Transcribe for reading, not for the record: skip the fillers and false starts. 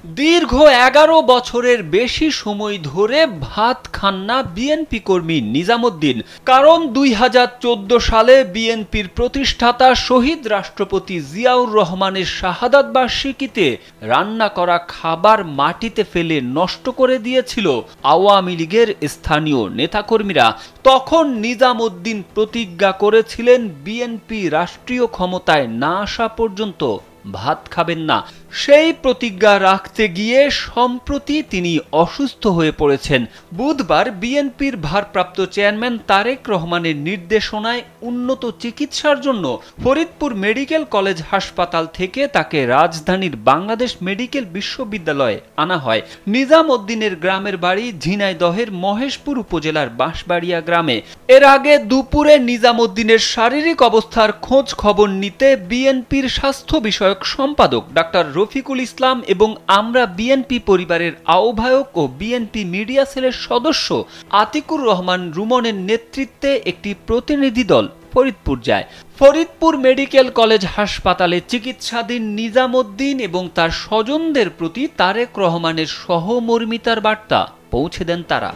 দীর্ঘ ১১ বছরের বেশি সময় ধরে ভাত খান না বিএনপি কর্মী নিজামুদ্দিন। কারণ ২০১৪ সালে বিএনপির প্রতিষ্ঠাতা শহীদ রাষ্ট্রপতি জিয়াউর রহমানের শাহাদাত বার্ষিকীতে রান্না করা খাবার মাটিতে ফেলে নষ্ট করে দিয়েছিল আওয়ামী লীগের স্থানীয় নেতাকর্মীরা। তখন নিজামুদ্দিন প্রতিজ্ঞা করেছিলেন বিএনপি রাষ্ট্রীয় ক্ষমতায় না আসা পর্যন্ত ভাত খাবেন না। সেই প্রতিজ্ঞা রাখতে গিয়ে সম্প্রতি তিনি অসুস্থ হয়ে পড়েছেন। বুধবার বিএনপির ভারপ্রাপ্ত চেয়ারম্যান তারেক রহমানের নির্দেশনায় উন্নত চিকিৎসার জন্য ফরিদপুর মেডিকেল কলেজ হাসপাতাল থেকে তাকে রাজধানীর বাংলাদেশ মেডিকেল বিশ্ববিদ্যালয়ে আনা হয়। নিজামুদ্দিনের গ্রামের বাড়ি ঝিনাইদহের মহেশপুর উপজেলার বাঁশবাড়িয়া গ্রামে। এর আগে দুপুরে নিজামুদ্দিনের শারীরিক অবস্থার খোঁজ খবর নিতে বিএনপির স্বাস্থ্য বিষয়ক সম্পাদক ডাক্তার রফিকুল ইসলাম এবং আমরা বিএনপি পরিবারের আহ্বায়ক ও বিএনপি মিডিয়া সেলের সদস্য আতিকুর রহমান রুমনের নেতৃত্বে একটি প্রতিনিধি দল ফরিদপুর যায়। ফরিদপুর মেডিকেল কলেজ হাসপাতালে চিকিৎসাধীন নিজামুদ্দিন এবং তার স্বজনদের প্রতি তারেক রহমানের সহমর্মিতার বার্তা পৌঁছে দেন তারা।